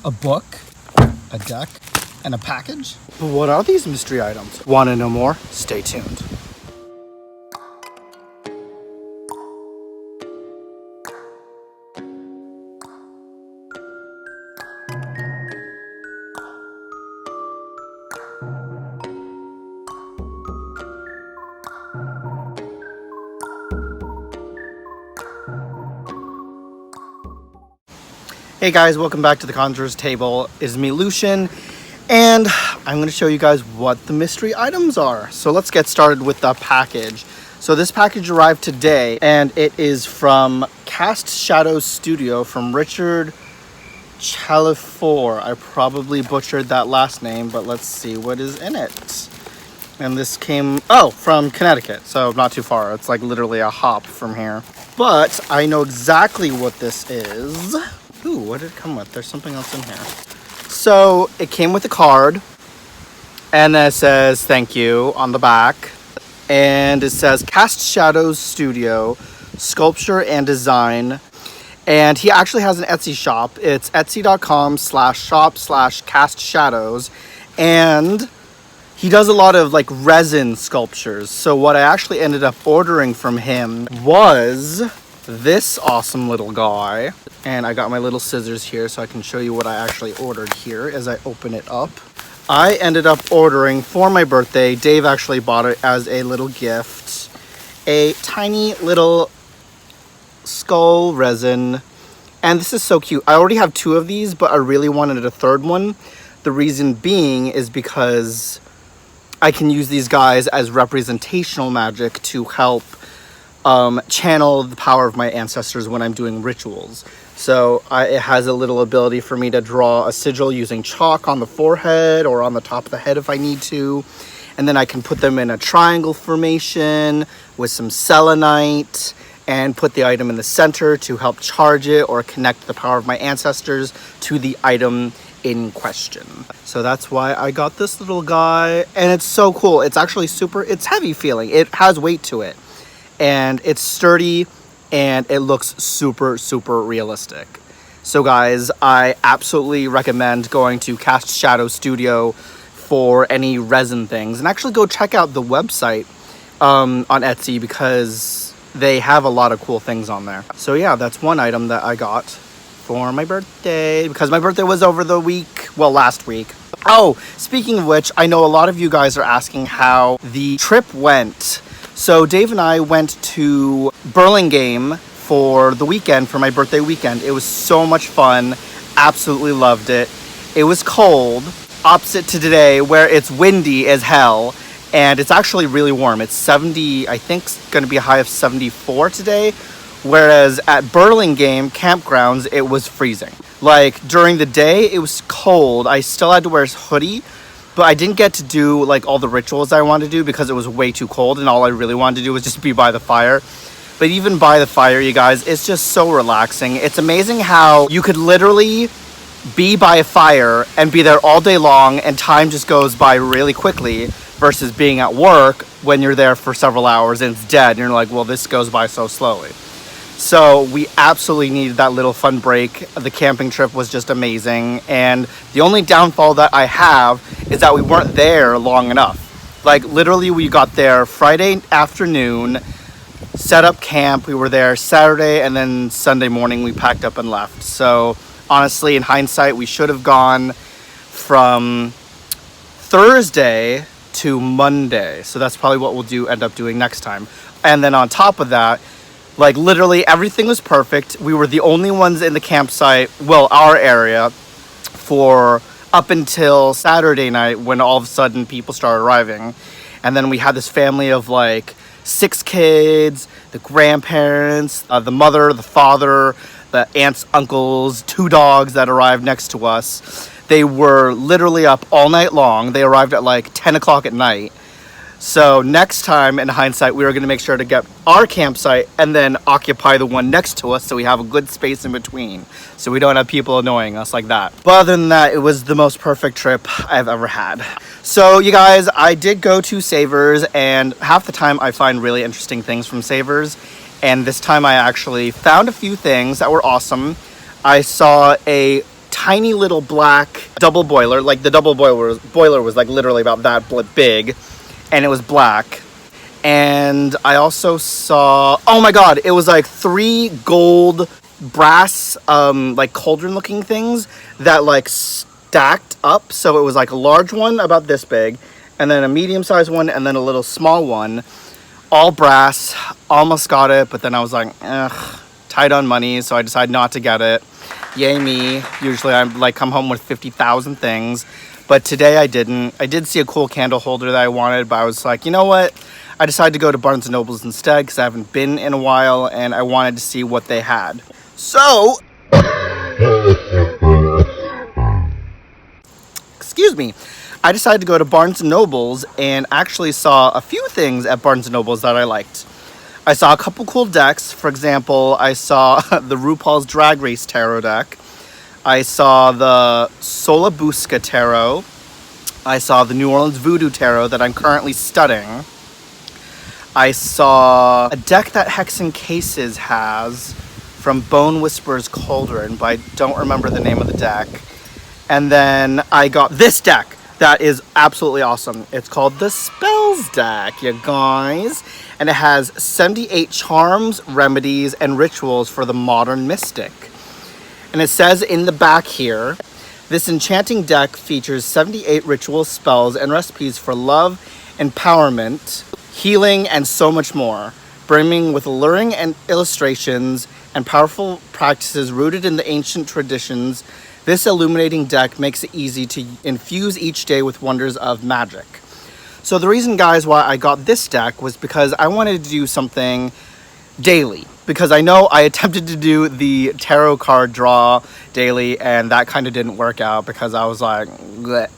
a book, a deck, and a package. But what are these mystery items? Want to know more? Stay tuned. Hey guys, welcome back to the Conjurer's Table. It's me, Lucian, and I'm going to show you guys what the mystery items are. So let's get started with the package. So this package arrived today, and it is from Cast Shadows Studio from Richard Chalifour. I probably butchered that last name, but let's see what is in it. And this came, from Connecticut, so not too far. It's like literally a hop from here. But I know exactly what this is. Ooh, what did it come with? There's something else in here. So it came with a card, and then it says thank you on the back. And it says Cast Shadows Studio, Sculpture and Design. And he actually has an Etsy shop. It's etsy.com/shop/castshadows. And he does a lot of like resin sculptures. So what I actually ended up ordering from him was this awesome little guy. And I got my little scissors here so I can show you what I actually ordered here as I open it up. I ended up ordering for my birthday. Dave actually bought it as a little gift. A tiny little skull resin. And this is so cute. I already have two of these, but I really wanted a third one. The reason being is because I can use these guys as representational magic to help channel the power of my ancestors when I'm doing rituals. So it has a little ability for me to draw a sigil using chalk on the forehead or on the top of the head if I need to. And then I can put them in a triangle formation with some selenite and put the item in the center to help charge it or connect the power of my ancestors to the item in question. So that's why I got this little guy, and it's so cool. It's actually it's heavy feeling. It has weight to it, and it's sturdy, and it looks super, super realistic. So guys, I absolutely recommend going to Cast Shadow Studio for any resin things, and actually go check out the website on Etsy because they have a lot of cool things on there. So yeah, that's one item that I got for my birthday, because my birthday was over the week, well, last week. Oh, speaking of which, I know a lot of you guys are asking how the trip went. So Dave and I went to Burlingame for the weekend, for my birthday weekend. It was so much fun. Absolutely loved it. It was cold, opposite to today where it's windy as hell, and it's actually really warm. It's 70, I think it's going to be a high of 74 today. Whereas at Burlingame campgrounds, it was freezing. Like during the day, it was cold. I still had to wear a hoodie, but I didn't get to do like all the rituals I wanted to do because it was way too cold, and all I really wanted to do was just be by the fire. But even by the fire, you guys, it's just so relaxing. It's amazing how you could literally be by a fire and be there all day long, and time just goes by really quickly, versus being at work when you're there for several hours and it's dead, and you're like, well, this goes by so slowly. So we absolutely needed that little fun break. The camping trip was just amazing. And the only downfall that I have is that we weren't there long enough. Like literally we got there Friday afternoon, set up camp. We were there Saturday, and then Sunday morning we packed up and left. So honestly, in hindsight, we should have gone from Thursday to Monday. So that's probably what we'll end up doing next time. And then on top of that, like literally everything was perfect. We were the only ones in the campsite, well, our area, for up until Saturday night when all of a sudden people started arriving. And then we had this family of like 6 kids, the grandparents, the mother, the father, the aunts, uncles, 2 dogs that arrived next to us. They were literally up all night long. They arrived at like 10 o'clock at night. So next time, in hindsight, we were going to make sure to get our campsite and then occupy the one next to us so we have a good space in between, so we don't have people annoying us like that. But other than that, it was the most perfect trip I've ever had. So you guys, I did go to Savers, and half the time I find really interesting things from Savers, and this time I actually found a few things that were awesome. I saw a tiny little black double boiler. Like the double boiler was like literally about that big, and it was black. And I also saw, oh my god, it was like 3 gold brass like cauldron looking things that like stacked up. So it was like a large one about this big, and then a medium sized one, and then a little small one, all brass. Almost got it, but then I was like, ugh, tight on money, so I decided not to get it. Yay me. Usually I'm like come home with 50,000 things, but today I didn't. I did see a cool candle holder that I wanted, but I was like, you know what, I decided to go to Barnes & Noble's instead because I haven't been in a while and I wanted to see what they had. So, excuse me, I decided to go to Barnes & Noble's and actually saw a few things at Barnes & Noble's that I liked. I saw a couple cool decks. For example, I saw the RuPaul's Drag Race Tarot deck. I saw the Solabusca Tarot. I saw the New Orleans Voodoo Tarot that I'm currently studying. I saw a deck that Hexen Cases has from Bone Whisperer's Cauldron, but I don't remember the name of the deck. And then I got this deck that is absolutely awesome. It's called the Spells deck, you guys. And it has 78 charms, remedies, and rituals for the modern mystic. And it says in the back here, this enchanting deck features 78 ritual spells and recipes for love, empowerment, healing, and so much more, brimming with alluring and illustrations and powerful practices rooted in the ancient traditions. This illuminating deck makes it easy to infuse each day with wonders of magic. So the reason, guys, why I got this deck was because I wanted to do something daily, because I know I attempted to do the tarot card draw daily and that kind of didn't work out because I was like,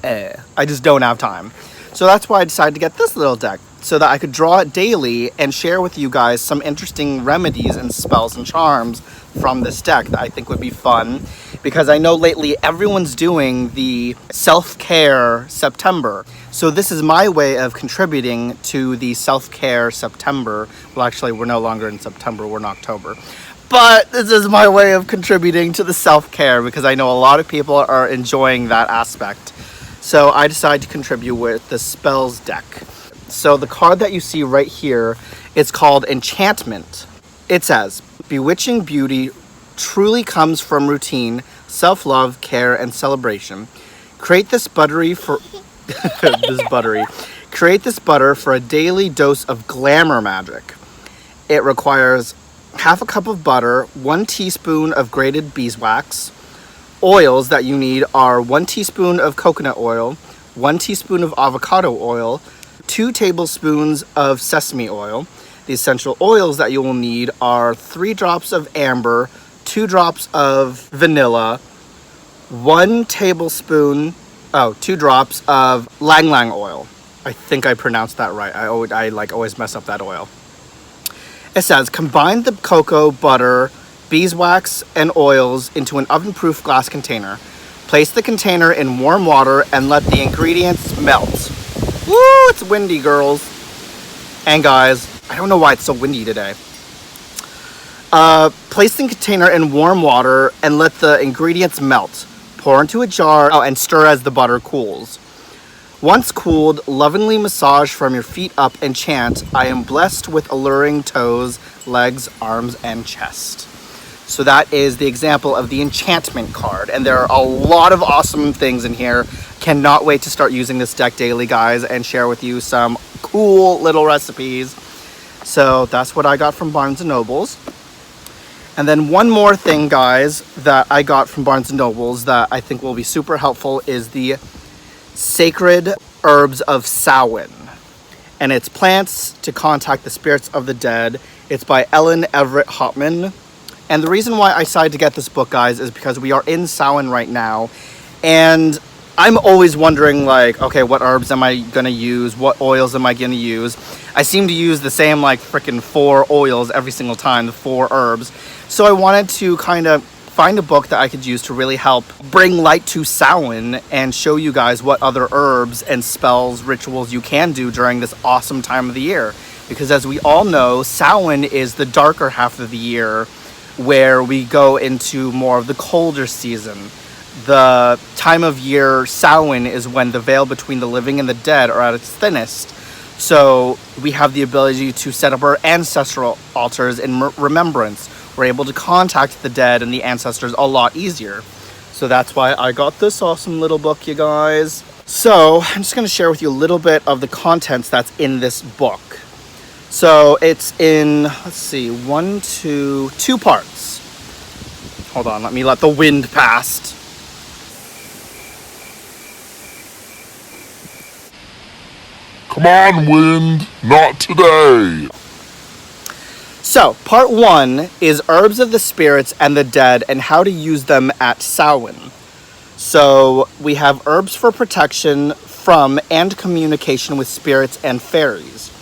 I just don't have time. So that's why I decided to get this little deck, so that I could draw it daily and share with you guys some interesting remedies and spells and charms from this deck that I think would be fun, because I know lately everyone's doing the self-care September. So this is my way of contributing to the self-care September. Well, actually, we're no longer in September, we're in October. But this is my way of contributing to the self-care because I know a lot of people are enjoying that aspect. So I decided to contribute with the Spells deck. So the card that you see right here, it's called Enchantment. It says, bewitching beauty truly comes from routine, self-love, care, and celebration. Create this buttery for Create this butter for a daily dose of glamour magic. It requires half a cup of butter, 1 teaspoon of grated beeswax. Oils that you need are 1 teaspoon of coconut oil, 1 teaspoon of avocado oil, 2 tablespoons of sesame oil. The essential oils that you will need are 3 drops of amber, 2 drops of vanilla, 2 drops of lang lang oil. I think I pronounced that right. I always mess up that oil. It says, combine the cocoa, butter, beeswax, and oils into an oven-proof glass container. Place the container in warm water and let the ingredients melt. Woo, it's windy, girls. And guys, I don't know why it's so windy today. Place the container in warm water and let the ingredients melt. Pour into a jar and stir as the butter cools. Once cooled, lovingly massage from your feet up and chant, I am blessed with alluring toes, legs, arms, and chest. So that is the example of the enchantment card. And there are a lot of awesome things in here. Cannot wait to start using this deck daily, guys, and share with you some cool little recipes. So that's what I got from Barnes & Noble's. And then one more thing, guys, that I got from Barnes & Noble's that I think will be super helpful is the Sacred Herbs of Samhain. And it's plants to contact the spirits of the dead. It's by Ellen Everett Hopman. And the reason why I decided to get this book, guys, is because we are in Samhain right now. And I'm always wondering, like, okay, what herbs am I going to use? What oils am I going to use? I seem to use the same, like, freaking 4 oils every single time, the 4 herbs. So I wanted to kind of find a book that I could use to really help bring light to Samhain and show you guys what other herbs and spells, rituals you can do during this awesome time of the year. Because as we all know, Samhain is the darker half of the year where we go into more of the colder season. the time of year Samhain is when the veil between the living and the dead are at its thinnest. So we have the ability to set up our ancestral altars in remembrance. We're able to contact the dead and the ancestors a lot easier. So that's why I got this awesome little book, you guys. So I'm just going to share with you a little bit of the contents that's in this book. So it's in, let's see, two parts. Hold on, let me let the wind past. Come on, wind, not today. So, part 1 is herbs of the spirits and the dead and how to use them at Samhain. So, we have herbs for protection from and communication with spirits and fairies.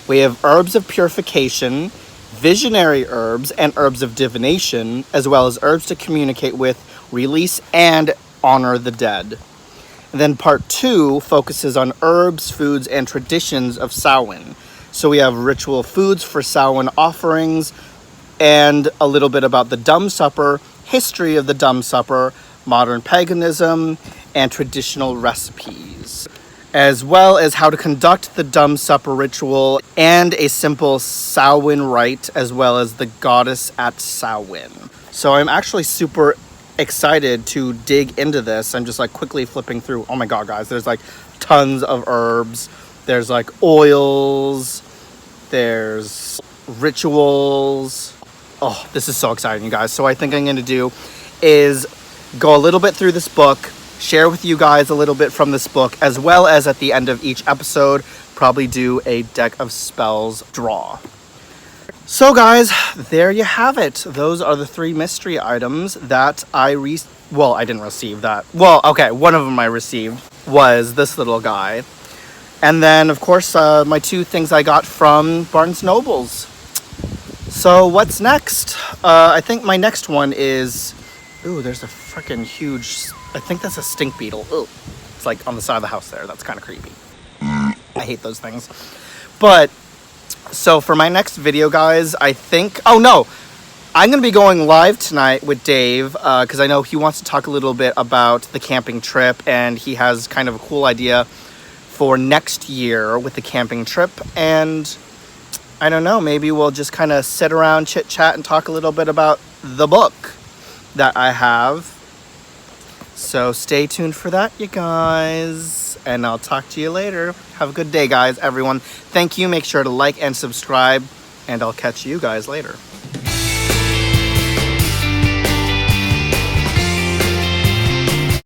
We have herbs of purification, visionary herbs, and herbs of divination, as well as herbs to communicate with, release, and honor the dead. And then part 2 focuses on herbs, foods, and traditions of Samhain. So we have ritual foods for Samhain offerings, and a little bit about the Dumb Supper, history of the Dumb Supper, modern paganism, and traditional recipes, as well as how to conduct the Dumb Supper ritual and a simple Samhain rite, as well as the goddess at Samhain. So I'm actually super excited to dig into this. I'm just like quickly flipping through. Oh my god, guys, there's like tons of herbs. There's like oils. There's rituals. Oh, this is so exciting, you guys. So I think I'm going to do is go a little bit through this book, share with you guys a little bit from this book, as well as at the end of each episode, probably do a deck of spells draw. So guys, there you have it. Those are the 3 mystery items that I didn't receive that. Well, okay, one of them I received was this little guy. And then, of course, my 2 things I got from Barnes & Nobles. So what's next? I think my next one is... Ooh, there's a freaking huge... I think that's a stink beetle. Ooh, it's like on the side of the house there. That's kind of creepy. I hate those things. But... So for my next video, guys, I think... Oh, no! I'm going to be going live tonight with Dave, because I know he wants to talk a little bit about the camping trip, and he has kind of a cool idea for next year with the camping trip. And I don't know, maybe we'll just kind of sit around, chit-chat, and talk a little bit about the book that I have. So stay tuned for that, you guys. And I'll talk to you later. Have a good day, guys, everyone. Thank you. Make sure to like and subscribe. And I'll catch you guys later.